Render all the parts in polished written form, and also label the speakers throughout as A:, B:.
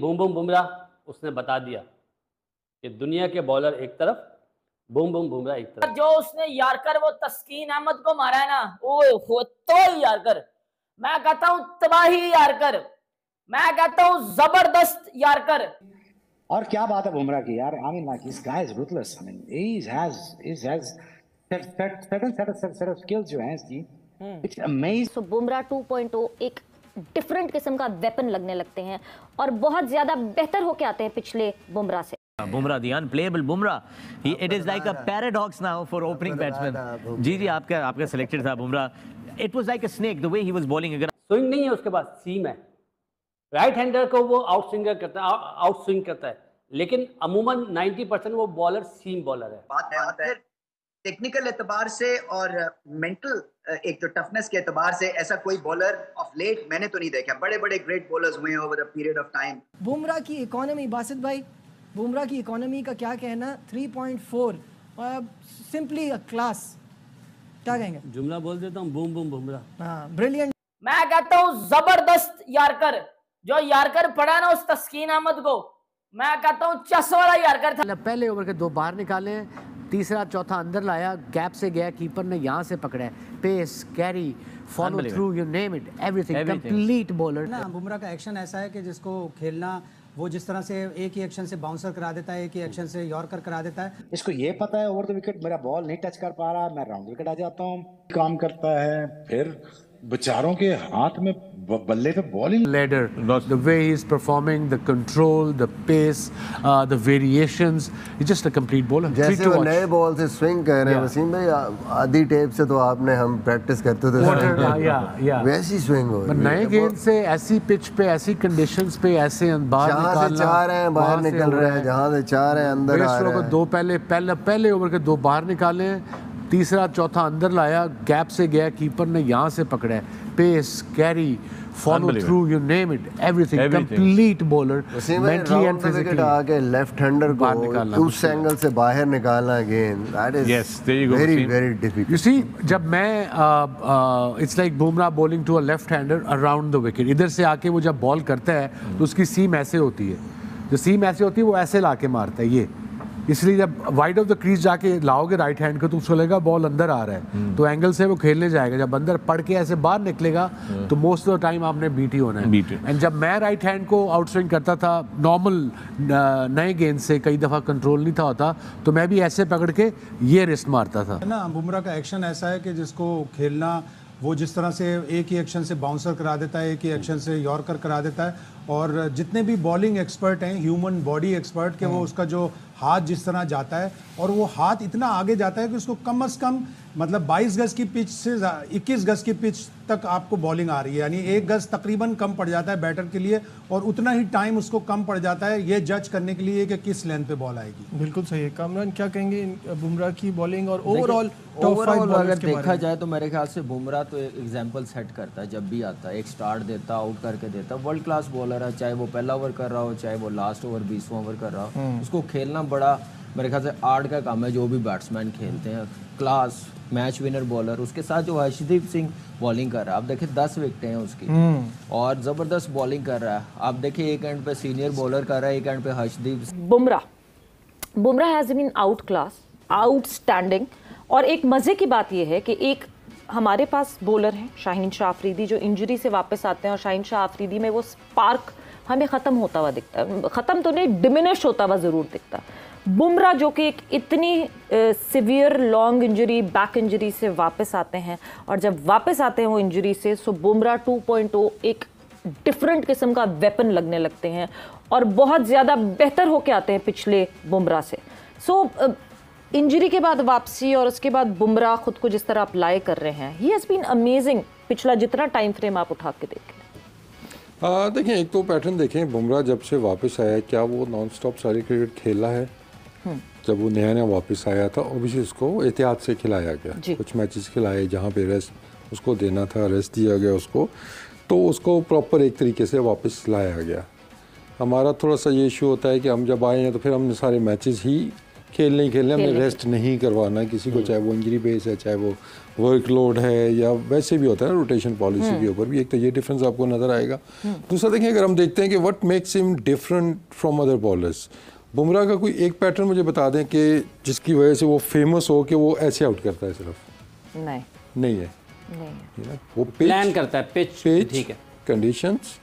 A: Boom boom Bumrah उसने बता दिया कि दुनिया के बॉलर एक तरफ, बूम बूम बुमराह एक तरफ।
B: जो उसने यारकर वो तस्कीन अहमद को मारा है ना, ओए हो तो यारकर, मैं कहता हूं तबाही यारकर, मैं कहता हूं जबरदस्त यारकर।
C: और क्या बात है बुमराह की यार, I mean like this guy is ruthless, I mean he has certain set of skills जो हैं इसकी, इट्स अमेजिंग।
D: सो बुमराह 2.0 एक डिफरेंट किस्म का वेपन लगने लगते हैं और बहुत ज्यादा बेहतर होके आते हैं पिछले बुमराह से।
E: Bumrah, the unplayable Bumrah. It is like a paradox now for opening batsmen. जी आपका selected था Bumrah. It was like a snake the way he was bowling.
A: Swing नहीं है उसके पास, सीम है। राइट हैंडर को वो आउट स्विंगर करता है, आउट स्विंग करता है, लेकिन अमूमन 90% वो बॉलर सीम बॉलर है।
F: बात है टेक्निकल एतबार से और मेंटल एक तो टफनेस के एतबार से ऐसा कोई बॉलर ऑफ लेट मैंने तो नहीं देखा। बड़े बड़े ग्रेट बॉलर्स हुए हैं over a period of time.
G: Bumrah की इकोनॉमी, बासित भाई बुमराह की इकोनॉमी का क्या कहना? 3.4 सिंपली अ क्लास, क्या कहेंगे?
A: जुमला बोल देता हूँ, बूम बूम बुमराह।
G: हाँ, ब्रिलियंट।
B: मैं कहता हूं जबरदस्त यारकर, जो यारकर पड़ा ना उस तस्कीन अहमद को, मैं कहता हूं चस वाला यारकर था।
H: पहले ओवर के 2 बाहर निकाले, तीसरा चौथा अंदर लाया, गैप से गया, कीपर ने यहाँ से पकड़ा है, pace, carry, follow through, you name it, everything, complete bowler.
I: ना बुमराह का एक्शन ऐसा है कि जिसको खेलना वो जिस तरह से एक ही एक्शन से बाउंसर करा देता है, एक ही एक्शन से यॉर्कर करा देता है।
C: इसको ये पता है ओवर द विकेट मेरा बॉल नहीं टच कर पा रहा, मैं राउंड विकेट आ जाता हूँ, काम करता है। फिर बेचारों के हाथ में बल्ले पे ball he
H: ladder, the way he is performing, the control, the pace, the variations, he's just a complete bowler।
J: जैसे वो नए बॉल से स्विंग कर रहे हैं वसीम भाई, आधी टेप से तो आपने हम प्रैक्टिस करते थे वैसी स्विंग हो रही है।
H: नए गेंद से ऐसी पिच पे, ऐसी कंडीशंस पे, ऐसे अंदाज निकालना,
J: जहाँ से चाह रहे हैं बाहर निकल रहे हैं, जहाँ से चाह रहे हैं अंदर आ रहे हैं।
H: 2 पहले ओवर के 2 बाहर निकाले, तीसरा चौथा अंदर लाया, गैप से गया, कीपर ने यहाँ से पकड़ा है, pace, carry, follow through, you name it, everything, complete bowler, mentally and physically.
J: आके लेफ्ट हैंडर को उस एंगल से बाहर निकालना गेंद, that is very very difficult.
H: You see, जब मैं it's like Bumrah bowling to a left hander around the wicket, इधर से आके वो जब बॉल करता है तो उसकी सीम ऐसे होती है, जो सीम ऐसे होती है वो ऐसे लाके मारता है ये, इसलिए जब वाइड ऑफ द क्रीज जाके लाओगे राइट हैंड को तो उसको लगेगा बॉल अंदर आ रहा है, तो एंगल से वो खेलने जाएगा। जब अंदर पड़ के ऐसे बाहर निकलेगा तो मोस्ट ऑफ द टाइम आपने बीट ही होना है। एंड जब मैं राइट हैंड को आउट स्विंग करता था नॉर्मल नए गेंद से, कई दफ़ा कंट्रोल नहीं था होता, तो मैं भी ऐसे पकड़ के ये रिस्ट मारता था
I: ना। बुमराह का एक्शन ऐसा है कि जिसको खेलना वो जिस तरह से एक ही एक्शन से बाउंसर करा देता है, एक ही एक्शन से यॉर्कर करा देता है, और जितने भी बॉलिंग एक्सपर्ट हैं, ह्यूमन बॉडी एक्सपर्ट के, वो उसका जो हाथ जिस तरह जाता है, और वो हाथ इतना आगे जाता है कि उसको कम से कम मतलब 22 गज की पिच से 21 गज की पिच तक आपको बॉलिंग आ रही है, यानी 1 गज तकरीबन कम पड़ जाता है बैटर के लिए, और उतना ही टाइम उसको कम पड़ जाता है ये जज करने के लिए कि किस लेंथ पे बॉल आएगी।
G: बिल्कुल सही है। कामरान, क्या कहेंगे बुमराह की बॉलिंग और ओवरऑल
K: अगर देखा जाए तो मेरे ख्याल से बुमराह तो एक एग्जाम्पल सेट करता है, जब भी आता है एक स्टार्ट देता, आउट करके देता, वर्ल्ड क्लास बॉलर है, चाहे वो पहला ओवर कर रहा हो, चाहे वो लास्ट ओवर 20वां ओवर कर रहा हो, उसको खेलना बड़ा मेरे ख्याल से आर्ट का काम है। जो भी बैट्समैन खेलते हैं, क्लास मैच विनर बॉलर, उसके साथ जो हर्षदीप सिंह बॉलिंग कर रहा है, आप देखिए 10 विकेटें हैं उसकी, और ज़बरदस्त बॉलिंग कर रहा है। आप देखिए एक एंड पे सीनियर बॉलर कर रहा है, एक एंड पे Harshdeep.
D: Bumrah has been outclass, outstanding. और एक मज़े की बात यह है कि एक हमारे पास बॉलर हैं शाहीन शाह अफरीदी, जो इंजरी से वापस आते हैं, और शाहीन शाह अफरीदी में वो स्पार्क हमें ख़त्म होता हुआ दिखता है, ख़त्म तो नहीं, डिमिनिश होता हुआ ज़रूर दिखता है। बुमराह जो कि एक इतनी severe long injury, back injury से वापस आते हैं, और जब वापस आते हैं वो इंजरी से, सो बुमराह 2.0 एक डिफरेंट किस्म का वेपन लगने लगते हैं और बहुत ज़्यादा बेहतर होके आते हैं पिछले बुमराह से। सो इंजरी के बाद वापसी और उसके बाद बुमराह खुद को जिस तरह अप्लाई कर रहे हैं, ही हैज़ बीन अमेजिंग। पिछला जितना टाइम फ्रेम आप उठा के देखें,
L: देखें एक तो पैटर्न देखें, बुमराह जब से वापस आया, क्या वो नॉन स्टॉप सारी क्रिकेट खेला है? जब वो नया वापस आया था ओबियसली उसको एहतियात से खिलाया गया, कुछ मैचेस खिलाए जहाँ पे रेस्ट उसको देना था, रेस्ट दिया गया उसको, तो उसको प्रॉपर एक तरीके से वापस लाया गया। हमारा थोड़ा सा ये इशू होता है कि हम जब आए हैं तो फिर हमने सारे मैचेस ही खेलने हमने रेस्ट नहीं करवाना किसी को, चाहे वो इंजरी बेस है, चाहे वो वर्कलोड है, या वैसे भी होता है ना रोटेशन पॉलिसी के ऊपर भी। एक तो ये डिफरेंस आपको नज़र आएगा। दूसरा देखिए, अगर हम देखते हैं कि what makes him different from other bowlers, Bumrah का कोई एक पैटर्न मुझे बता दें कि जिसकी वजह से वो फेमस हो कि वो ऐसे आउट करता है। सिर्फ नहीं है वो
A: प्लान करता है पिच, ठीक है,
L: कंडीशंस,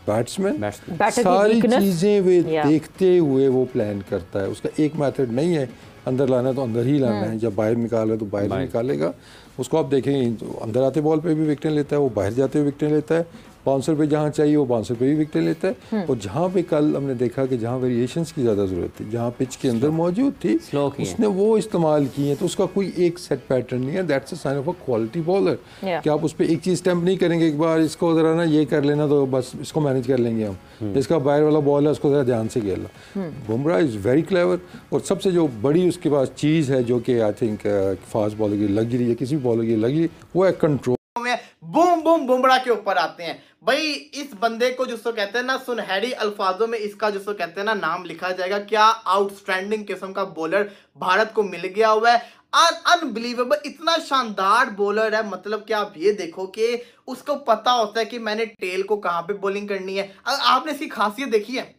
L: बैट्समैन, सारी चीज़ें वे देखते हुए वो प्लान करता है। उसका एक मेथड नहीं है अंदर लाना तो अंदर ही लाना है, जब बाहर निकाले तो बाहर निकालेगा। उसको आप देखेंगे तो अंदर आते बॉल पे भी विकेट लेता है, वो बाहर जाते हुए विकेट लेता है, बाउंसर पे जहाँ चाहिए वो बाउंसर पे भी विकेट लेता है। और जहाँ पे कल हमने देखा कि जहाँ वेरिएशंस की ज़्यादा ज़रूरत थी, जहाँ पिच के अंदर मौजूद थी, उसने वो इस्तेमाल की है। तो उसका कोई एक सेट पैटर्न नहीं है। That's a sign of a quality bowler कि आप उस पर एक चीज़ स्टैम्प नहीं करेंगे, एक बार इसको ज़रा ना ये कर लेना तो बस इसको मैनेज कर लेंगे हम, जिसका बाहर वाला बॉल है उसको ज़रा ध्यान से खेलना। Bumrah is very clever. और सबसे जो बड़ी उसके पास चीज़ है जो कि आई थिंक फास्ट बॉलर की लग्जरी है, किसी भी बॉलर की लग्जरी, वो है कंट्रोल।
M: बूम बूम बुमराह के ऊपर आते हैं भाई। इस बंदे को जिसको कहते हैं ना, सुनहरी अल्फाजों में इसका जिसको कहते हैं ना नाम लिखा जाएगा। क्या आउटस्टैंडिंग किस्म का बॉलर भारत को मिल गया हुआ है, अनबिलीवेबल, इतना शानदार बॉलर है। मतलब कि आप ये देखो कि उसको पता होता है कि मैंने टेल को कहां पे बॉलिंग करनी है। आपने इसकी खासियत देखी है,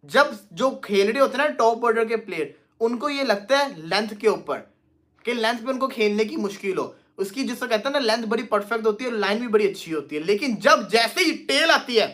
M: जब जो खेल रहे होते हैं ना टॉप ऑर्डर के प्लेयर, उनको ये लगता है लेंथ के ऊपर कि लेंथ पे उनको खेलने की मुश्किल हो, उसकी जिसको कहते हैं ना लेंथ बड़ी परफेक्ट होती है और लाइन भी बड़ी अच्छी होती है। लेकिन जब जैसे ही टेल आती है,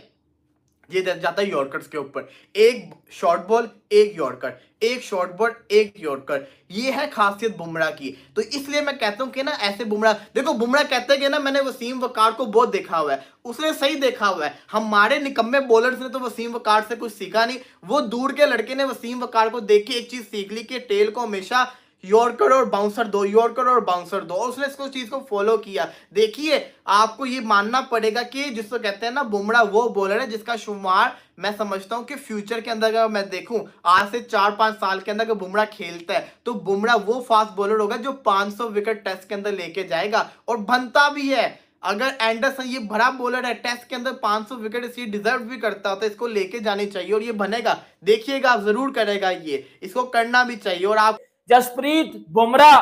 M: ये जाता है यॉर्कर्स के ऊपर, एक शॉर्ट बॉल एक यॉर्कर, एक शॉर्ट बॉल एक यॉर्कर। ये है खासियत बुमराह की। तो इसलिए मैं कहता हूं कि ना ऐसे बुमराह, देखो बुमराह कहते हैं कि ना मैंने वसीम वकार को बहुत देखा हुआ है, उसने सही देखा हुआ है। हमारे निकम्मे बॉलर्स ने तो वसीम वकार से कुछ सीखा नहीं। वो दूर के लड़के ने वसीम वकार को देख के एक चीज सीख ली कि टेल को हमेशा यॉर्कर और बाउंसर दो, यॉर्कर और बाउंसर दो, और उसने इसको चीज को फॉलो किया। देखिए आपको ये मानना पड़ेगा कि जिसको कहते हैं ना बुमराह वो बॉलर है जिसका शुमार मैं समझता हूं कि फ्यूचर के अंदर अगर मैं देखूं आज से 4-5 साल के अंदर अगर बुमराह खेलता है तो बुमराह वो फास्ट बॉलर होगा जो 500 विकेट टेस्ट के अंदर लेके जाएगा, और बनता भी है। अगर एंडरसन ये बड़ा बॉलर है, टेस्ट के अंदर 500 विकेट इसलिए डिजर्व भी करता है, तो इसको लेके जानी चाहिए और ये बनेगा। देखिएगा आप जरूर करेगा, ये इसको करना भी चाहिए। और आप
B: Jasprit Bumrah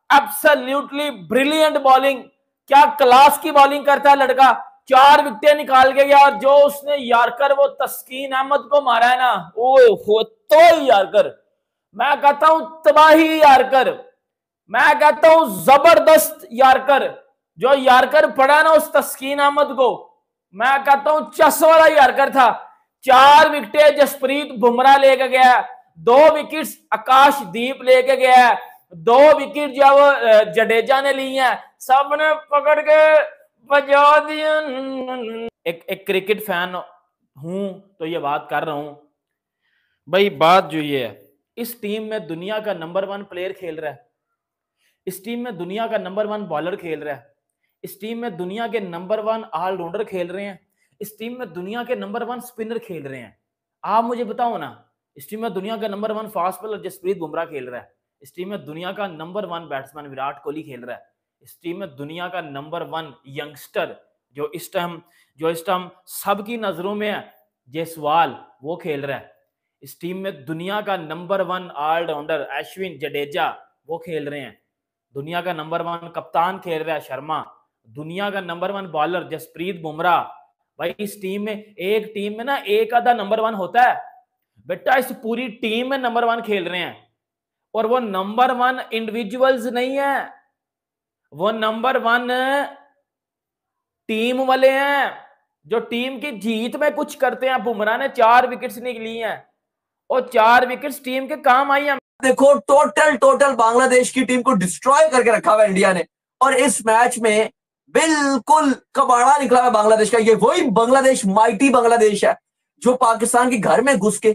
B: absolutely brilliant bowling, क्या क्लास की बॉलिंग करता है लड़का। 4 विकेटें निकाल के गया, और जो उसने यार्कर वो तस्कीन अहमद को मारा है ना, ओए हो तो यार्कर, मैं कहता हूं तबाही यार्कर, मैं कहता हूं जबरदस्त यार्कर। जो यार्कर पड़ा ना उस तस्कीन अहमद को, मैं कहता हूं चस वाला यार्कर था। 4 विकेटें जसप्रीत बुमराह लेके गया, 2 विकेट्स आकाशदीप लेके गया है, 2 विकेट जब जडेजा ने ली हैं, सबने पकड़ के बजा दिया। एक क्रिकेट फैन हूं तो ये बात कर रहा हूं भाई। बात जो ये है, इस टीम में दुनिया का नंबर 1 प्लेयर खेल रहा है, इस टीम में दुनिया का नंबर 1 बॉलर खेल रहा है, इस टीम में दुनिया के नंबर 1 ऑलराउंडर खेल रहे हैं, इस टीम में दुनिया के नंबर 1 स्पिनर खेल रहे हैं। आप मुझे बताओ ना, इस टीम में दुनिया का number 1 fast bowler Jasprit Bumrah खेल रहा है, इस टीम में दुनिया का नंबर 1 बैट्समैन विराट कोहली खेल रहा है, इस टीम में दुनिया का नंबर 1 यंगस्टर जो इस टाइम सबकी नजरों में है, जायसवाल, वो खेल रहा है। इस टीम में दुनिया का नंबर 1 ऑलराउंडर अश्विन जडेजा वो खेल रहे हैं, दुनिया का नंबर 1 कप्तान खेल रहा है शर्मा, दुनिया का नंबर 1 बॉलर जसप्रीत बुमराह। भाई इस टीम में ना एक आधा नंबर 1 होता है बेटा, इस पूरी टीम में नंबर 1 खेल रहे हैं, और वो नंबर 1 इंडिविजुअल्स नहीं है, वो नंबर 1 टीम वाले हैं जो टीम की जीत में कुछ करते हैं। बुमराह ने 4 विकेट्स निकली हैं और 4 विकेट्स टीम के काम आई हैं।
N: देखो टोटल बांग्लादेश की टीम को डिस्ट्रॉय करके रखा हुआ इंडिया ने, और इस मैच में बिल्कुल कबाड़ा निकला है बांग्लादेश का। ये वही बांग्लादेश, माइटी बांग्लादेश है जो पाकिस्तान के घर में घुस के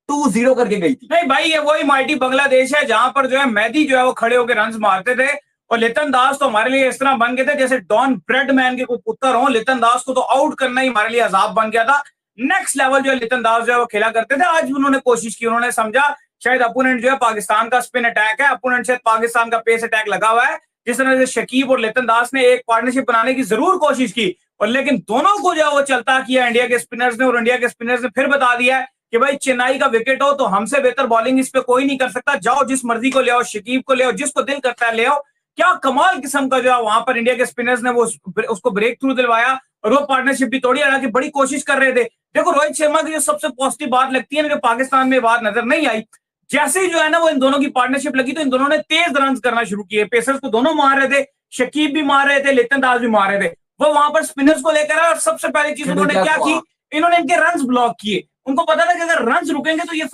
N: 2-0 करके गई थी।
O: नहीं भाई, ये वही माइटी बांग्लादेश है जहां पर जो है मेहदी जो है वो खड़े होकर रन मारते थे, और लितन दास तो हमारे लिए इस तरह बन गए थे जैसे डॉन ब्रेडमैन के कोई पुत्र हो। लितन दास को तो आउट करना ही हमारे लिए अजाब बन गया था। नेक्स्ट लेवल जो है लितन दास जो है वो खेला करते थे। आज भी उन्होंने कोशिश की, उन्होंने समझा शायद अपोनेंट जो है पाकिस्तान का स्पिन अटैक है, अपोनेंट शायद पाकिस्तान का पेस अटैक लगा हुआ है। जिस तरह से शकीब और लितन दास ने एक पार्टनरशिप बनाने की जरूर कोशिश की, और लेकिन दोनों को जो है वो चलता किया इंडिया के स्पिनर्स ने, और इंडिया के स्पिनर्स ने फिर बता दिया है कि भाई चेन्नई का विकेट हो तो हमसे बेहतर बॉलिंग इस पे कोई नहीं कर सकता, जाओ जिस मर्जी को ले आओ, शकीब को ले आओ, जिसको दिल करता है ले आओ। क्या कमाल किस्म का जो है वहां पर इंडिया के स्पिनर्स ने वो उसको ब्रेक थ्रू दिलवाया और वो पार्टनरशिप भी तोड़ी, हालांकि बड़ी कोशिश कर रहे थे। देखो रोहित शर्मा की जो सबसे पॉजिटिव बात लगती है ना, जो पाकिस्तान में बात नजर नहीं आई, जैसे ही जो है ना वो इन दोनों की पार्टनरशिप लगी तो इन दोनों ने तेज रन करना शुरू किए। पेसर्स को दोनों मार रहे थे, शकीब भी मार रहे थे, लिटन दास भी मार रहे थे, वो वहां पर स्पिनर्स को लेकर आए और सबसे पहली चीज उन्होंने क्या की, इन्होंने इनके रन ब्लॉक किए। उनको पता था कि अगर रन रुकेंगे तो ये